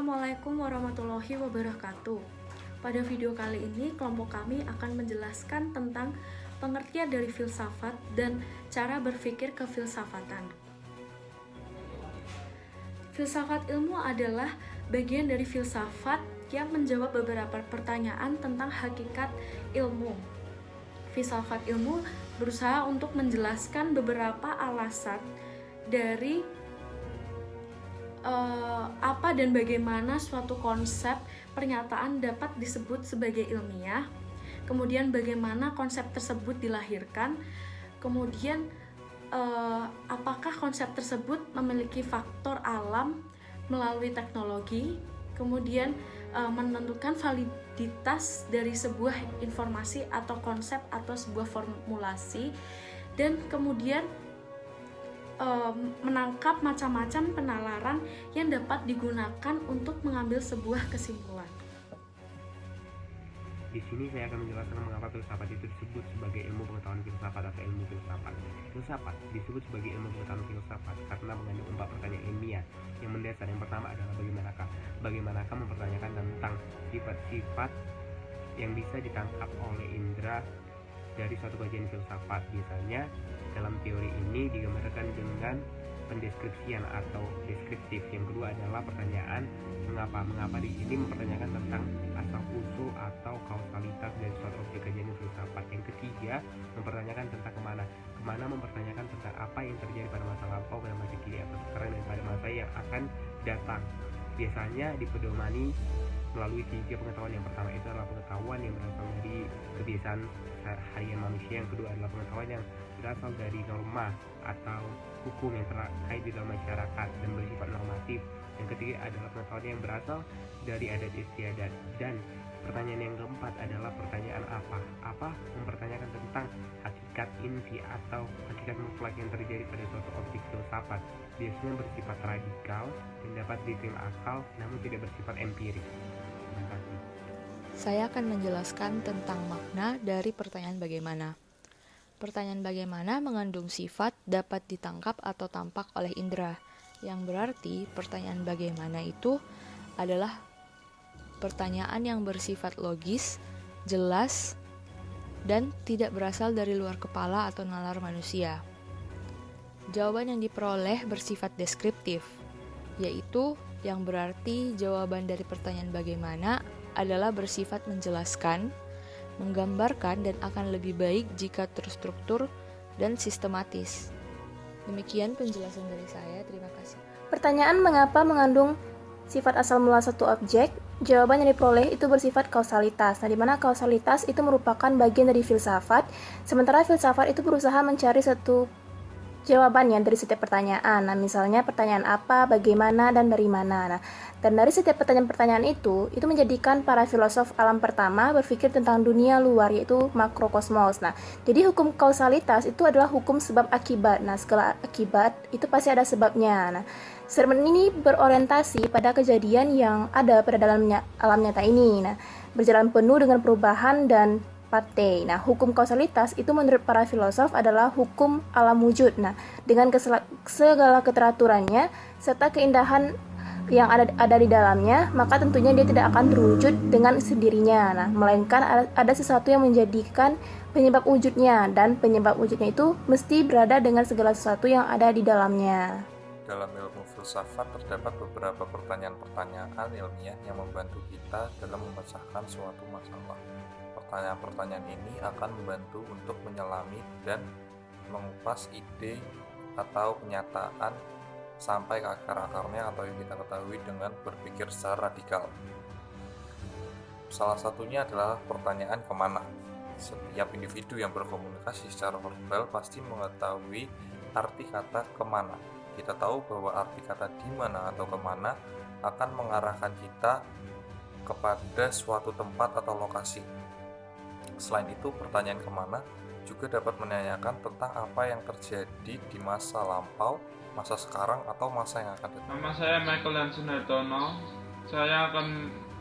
Assalamualaikum warahmatullahi wabarakatuh. Pada video kali ini, kelompok kami akan menjelaskan tentang pengertian dari filsafat dan cara berpikir kefilsafatan. Filsafat ilmu adalah bagian dari filsafat yang menjawab beberapa pertanyaan tentang hakikat ilmu. Filsafat ilmu berusaha untuk menjelaskan beberapa alasan dari apa dan bagaimana suatu konsep pernyataan dapat disebut sebagai ilmiah, kemudian bagaimana konsep tersebut dilahirkan, kemudian apakah konsep tersebut memiliki faktor alam melalui teknologi, kemudian menentukan validitas dari sebuah informasi atau konsep atau sebuah formulasi, dan kemudian menangkap macam-macam penalaran yang dapat digunakan untuk mengambil sebuah kesimpulan. Di sini saya akan menjelaskan mengapa filsafat itu disebut sebagai ilmu pengetahuan filsafat atau ilmu filsafat. Filsafat disebut sebagai ilmu pengetahuan filsafat karena mengandung 4 pertanyaan ilmiah yang mendasar. Yang pertama adalah bagaimanakah mempertanyakan tentang sifat-sifat yang bisa ditangkap oleh indera dari suatu kajian filsafat. Biasanya dalam teori ini digambarkan dengan pendeskripsian atau deskriptif. Yang kedua adalah pertanyaan mengapa di sini mempertanyakan tentang asal usul atau kausalitas dari suatu objek kajian filsafat. Yang ketiga mempertanyakan tentang kemana mempertanyakan tentang apa yang terjadi pada masa lampau, pada masa kini atau sekarang, dan pada masa yang akan datang. Biasanya dipedomani melalui 3 pengetahuan. Yang pertama itu adalah pengetahuan yang berasal dari kebiasaan harian manusia. Yang kedua adalah pengetahuan yang berasal dari norma atau hukum yang terkait di dalam masyarakat dan bersifat normatif. Yang ketiga adalah pengetahuan yang berasal dari adat istiadat. Dan pertanyaan yang keempat adalah pertanyaan apa mempertanyakan tentang hakikat inti atau hakikat mutlak yang terjadi pada suatu objek filsafat. Biasanya bersifat radikal dan dapat diterima akal namun tidak bersifat empirik. Terima kasih. Saya akan menjelaskan tentang makna dari pertanyaan bagaimana. Pertanyaan bagaimana mengandung sifat dapat ditangkap atau tampak oleh indera, yang berarti pertanyaan bagaimana itu adalah pertanyaan yang bersifat logis, jelas, dan tidak berasal dari luar kepala atau nalar manusia. Jawaban yang diperoleh bersifat deskriptif, yaitu yang berarti jawaban dari pertanyaan bagaimana adalah bersifat menjelaskan, menggambarkan, dan akan lebih baik jika terstruktur dan sistematis. Demikian penjelasan dari saya, terima kasih. Pertanyaan mengapa mengandung sifat asal mula satu objek, jawaban yang diperoleh itu bersifat kausalitas. Nah, di mana kausalitas itu merupakan bagian dari filsafat, sementara filsafat itu berusaha mencari satu jawabannya dari setiap pertanyaan. Nah, misalnya pertanyaan apa, bagaimana, dan dari mana. Nah, dan dari setiap pertanyaan-pertanyaan itu menjadikan para filosof alam pertama berpikir tentang dunia luar, yaitu makrokosmos. Nah, jadi hukum kausalitas itu adalah hukum sebab akibat. Nah, segala akibat itu pasti ada sebabnya. Nah, sermon ini berorientasi pada kejadian yang ada pada dalam alam nyata ini. Nah, berjalan penuh dengan perubahan dan partai. Nah, hukum kausalitas itu menurut para filosof adalah hukum alam wujud. Nah, dengan segala keteraturannya serta keindahan yang ada di dalamnya, maka tentunya dia tidak akan terwujud dengan sendirinya. Nah, melainkan ada sesuatu yang menjadikan penyebab wujudnya, dan penyebab wujudnya itu mesti berada dengan segala sesuatu yang ada di dalamnya. Dalam ilmu filsafat terdapat beberapa pertanyaan-pertanyaan ilmiah yang membantu kita dalam memecahkan suatu masalah. Pertanyaan-pertanyaan ini akan membantu untuk menyelami dan mengupas ide atau kenyataan sampai ke akar-akarnya atau yang kita ketahui dengan berpikir secara radikal. Salah satunya adalah pertanyaan kemana. Setiap individu yang berkomunikasi secara verbal pasti mengetahui arti kata kemana. Kita tahu bahwa arti kata di mana atau kemana akan mengarahkan kita kepada suatu tempat atau lokasi. Selain itu, pertanyaan kemana juga dapat menanyakan tentang apa yang terjadi di masa lampau, masa sekarang, atau masa yang akan datang. Nama saya Michael Hansen Hartono. Saya akan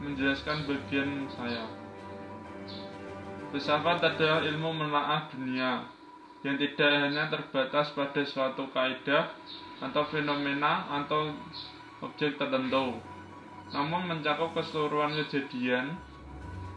menjelaskan bagian saya. Filsafat adalah ilmu menelaah dunia yang tidak hanya terbatas pada suatu kaidah atau fenomena atau objek tertentu, namun mencakup keseluruhan kejadian,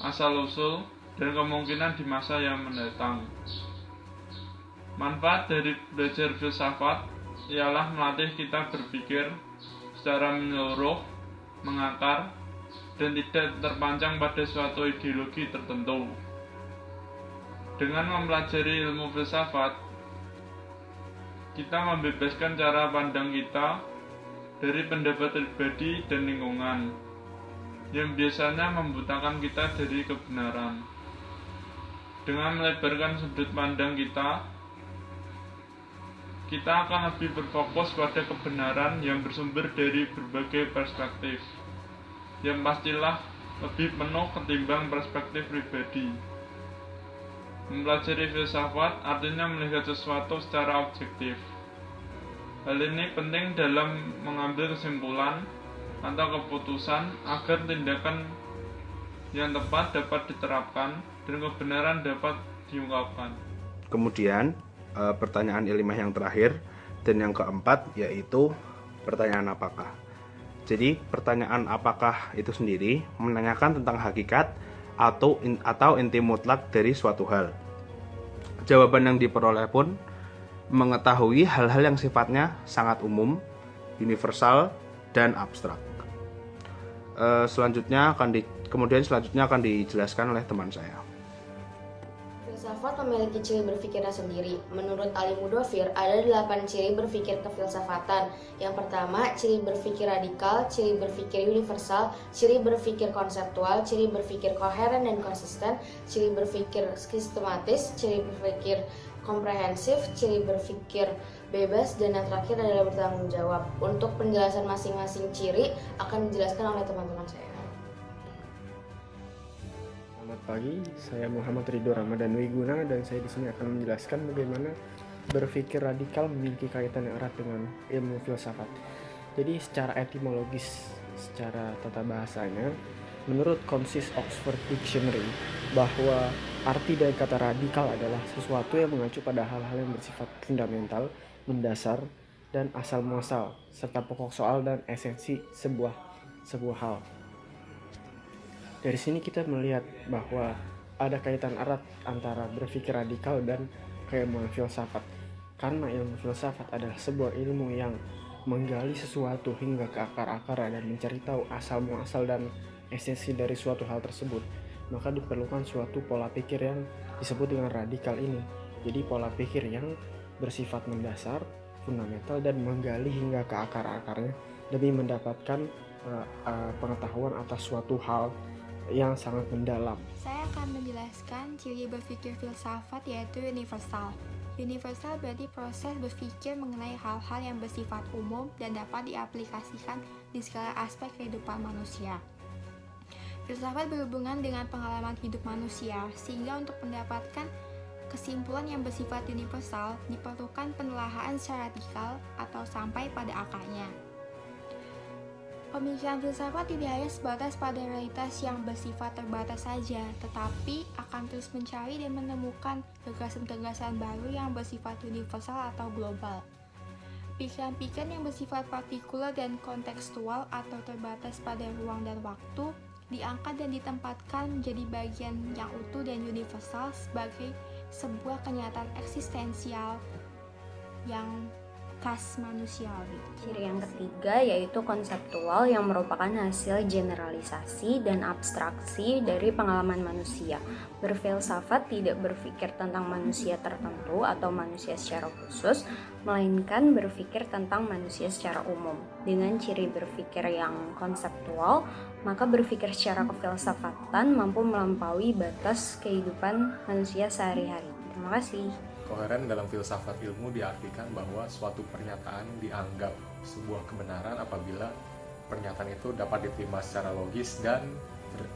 asal-usul, dan kemungkinan di masa yang mendatang. Manfaat dari belajar filsafat ialah melatih kita berpikir secara menyeluruh, mengakar, dan tidak terpancang pada suatu ideologi tertentu. Dengan mempelajari ilmu filsafat, kita membebaskan cara pandang kita dari pendapat pribadi dan lingkungan yang biasanya membutakan kita dari kebenaran. Dengan melebarkan sudut pandang kita akan lebih berfokus pada kebenaran yang bersumber dari berbagai perspektif, yang pastilah lebih penuh ketimbang perspektif pribadi. Mempelajari filsafat artinya melihat sesuatu secara objektif. Hal ini penting dalam mengambil kesimpulan atau keputusan agar tindakan yang tepat dapat diterapkan dan kebenaran dapat diungkapkan. Kemudian pertanyaan ilmiah yang terakhir dan yang keempat yaitu pertanyaan apakah. Jadi pertanyaan apakah itu sendiri menanyakan tentang hakikat atau inti mutlak dari suatu hal. Jawaban yang diperoleh pun mengetahui hal-hal yang sifatnya sangat umum, universal, dan abstrak. Selanjutnya akan dijelaskan oleh teman saya. Filsafat memiliki ciri berpikirnya sendiri. Menurut Ali Mudofir, ada 8 ciri berpikir kefilsafatan. Yang pertama, ciri berpikir radikal, ciri berpikir universal, ciri berpikir konseptual, ciri berpikir koheren dan konsisten, ciri berpikir sistematis, ciri berpikir komprehensif, ciri berpikir bebas, dan yang terakhir adalah bertanggung jawab. Untuk penjelasan masing-masing ciri akan dijelaskan oleh teman-teman saya. Selamat pagi, saya Muhammad Ridho Ramadan Wiguna dan saya di sini akan menjelaskan bagaimana berpikir radikal memiliki kaitan yang erat dengan ilmu filsafat. Jadi secara etimologis, secara tata bahasanya, menurut Concise Oxford Dictionary, bahwa arti dari kata radikal adalah sesuatu yang mengacu pada hal-hal yang bersifat fundamental, mendasar, dan asal muasal, serta pokok soal dan esensi sebuah hal. Dari sini kita melihat bahwa ada kaitan erat antara berpikir radikal dan keilmuan filsafat. Karena ilmu filsafat adalah sebuah ilmu yang menggali sesuatu hingga ke akar-akarnya dan mencari tahu asal-muasal dan esensi dari suatu hal tersebut. Maka diperlukan suatu pola pikir yang disebut dengan radikal ini. Jadi pola pikir yang bersifat mendasar, fundamental, dan menggali hingga ke akar-akarnya demi mendapatkan pengetahuan atas suatu hal yang sangat mendalam. Saya akan menjelaskan ciri berpikir filsafat yaitu universal. Universal berarti proses berpikir mengenai hal-hal yang bersifat umum dan dapat diaplikasikan di segala aspek kehidupan manusia. Filsafat berhubungan dengan pengalaman hidup manusia, sehingga untuk mendapatkan kesimpulan yang bersifat universal diperlukan penelaahan secara radikal atau sampai pada akarnya. Pemikiran filsafat tidak hanya sebatas pada realitas yang bersifat terbatas saja, tetapi akan terus mencari dan menemukan gagasan-gagasan baru yang bersifat universal atau global. Pikiran-pikiran yang bersifat partikular dan kontekstual atau terbatas pada ruang dan waktu diangkat dan ditempatkan menjadi bagian yang utuh dan universal sebagai sebuah kenyataan eksistensial yang khas manusiawi. Ciri yang ketiga yaitu konseptual yang merupakan hasil generalisasi dan abstraksi dari pengalaman manusia. Berfilsafat tidak berpikir tentang manusia tertentu atau manusia secara khusus, melainkan berpikir tentang manusia secara umum. Dengan ciri berpikir yang konseptual, maka berpikir secara kefilsafatan mampu melampaui batas kehidupan manusia sehari-hari. Terima kasih. Koheren dalam filsafat ilmu diartikan bahwa suatu pernyataan dianggap sebuah kebenaran apabila pernyataan itu dapat diterima secara logis dan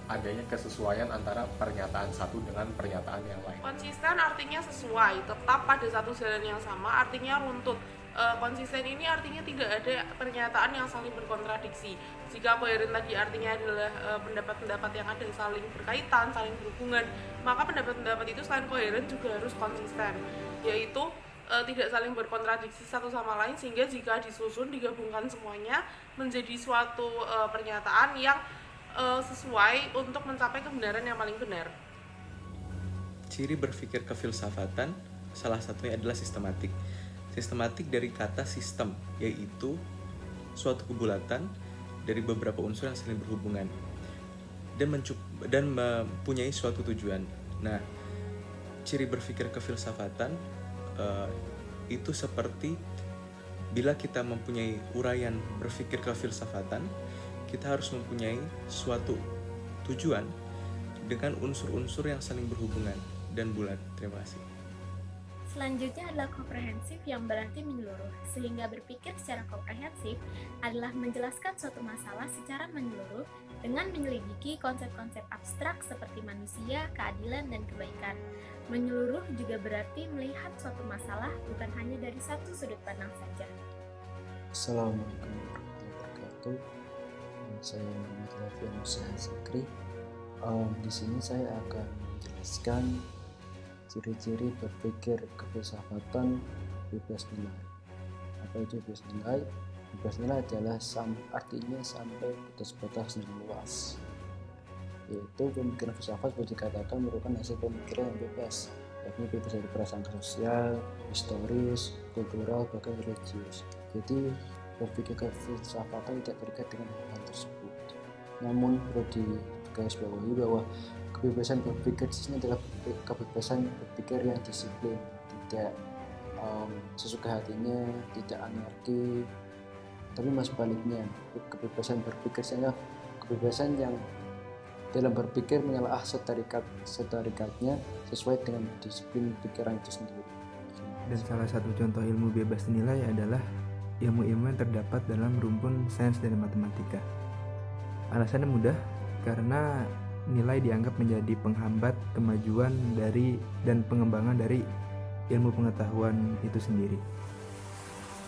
adanya kesesuaian antara pernyataan satu dengan pernyataan yang lain. Konsisten artinya sesuai, tetap pada satu jalan yang sama, artinya runtut. Konsisten ini artinya tidak ada pernyataan yang saling berkontradiksi. Jika koheren tadi artinya adalah pendapat-pendapat yang ada saling berkaitan, saling berhubungan, maka pendapat-pendapat itu selain koheren juga harus konsisten, yaitu tidak saling berkontradiksi satu sama lain, sehingga jika disusun digabungkan semuanya menjadi suatu pernyataan yang sesuai untuk mencapai kebenaran yang paling benar. Ciri berpikir kefilsafatan salah satunya adalah sistematik. Sistematik dari kata sistem, yaitu suatu kebulatan dari beberapa unsur yang saling berhubungan dan mempunyai suatu tujuan. Nah, ciri berpikir kefilsafatan itu seperti bila kita mempunyai uraian berpikir kefilsafatan, kita harus mempunyai suatu tujuan dengan unsur-unsur yang saling berhubungan dan bulat. Terima kasih. Selanjutnya adalah komprehensif yang berarti menyeluruh, sehingga berpikir secara komprehensif adalah menjelaskan suatu masalah secara menyeluruh dengan menyelidiki konsep-konsep abstrak seperti manusia, keadilan, dan kebaikan. Menyeluruh juga berarti melihat suatu masalah bukan hanya dari satu sudut pandang saja. Assalamualaikum warahmatullahi wabarakatuh. Saya Muhammad Lafian Musa Zikri. Di sini saya akan menjelaskan ciri-ciri berpikir kefilsafatan bebas nilai. Apa itu bebas nilai? Bebas nilai adalah artinya sampai batas-batas yang luas. Yaitu pemikiran filsafat boleh dikatakan merupakan hasil pemikiran yang bebas, yakni bebas dari prasangka sosial, historis, kultural, bahkan religius. Jadi berpikir kefilsafatan tidak terikat dengan hal tersebut. Namun perlu digarisbawahi bahwa kebebasan berpikir di sini adalah kebebasan berpikir yang disiplin, tidak sesuka hatinya, tidak anarki, tapi mas sebaliknya, kebebasan berpikir adalah kebebasan yang dalam berpikir menelaah setarikatnya sesuai dengan disiplin pikiran itu sendiri. Dan salah satu contoh ilmu bebas nilai adalah ilmu-ilmu yang terdapat dalam rumpun sains dan matematika. Alasannya mudah, karena nilai dianggap menjadi penghambat kemajuan dan pengembangan dari ilmu pengetahuan itu sendiri.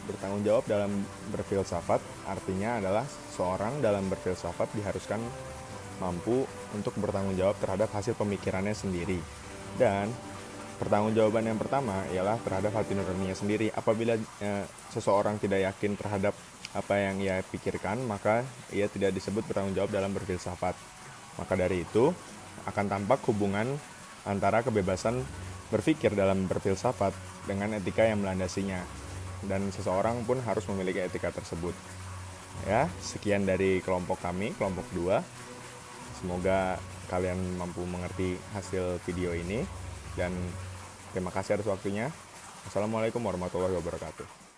Bertanggung jawab dalam berfilsafat artinya adalah seorang dalam berfilsafat diharuskan mampu untuk bertanggung jawab terhadap hasil pemikirannya sendiri. Dan pertanggungjawaban yang pertama ialah terhadap hati nuraninya sendiri. Apabila seseorang tidak yakin terhadap apa yang ia pikirkan, maka ia tidak disebut bertanggung jawab dalam berfilsafat. Maka dari itu, akan tampak hubungan antara kebebasan berpikir dalam berfilsafat dengan etika yang melandasinya. Dan seseorang pun harus memiliki etika tersebut. Ya, sekian dari kelompok kami, kelompok 2. Semoga kalian mampu mengerti hasil video ini. Dan terima kasih atas waktunya. Assalamualaikum warahmatullahi wabarakatuh.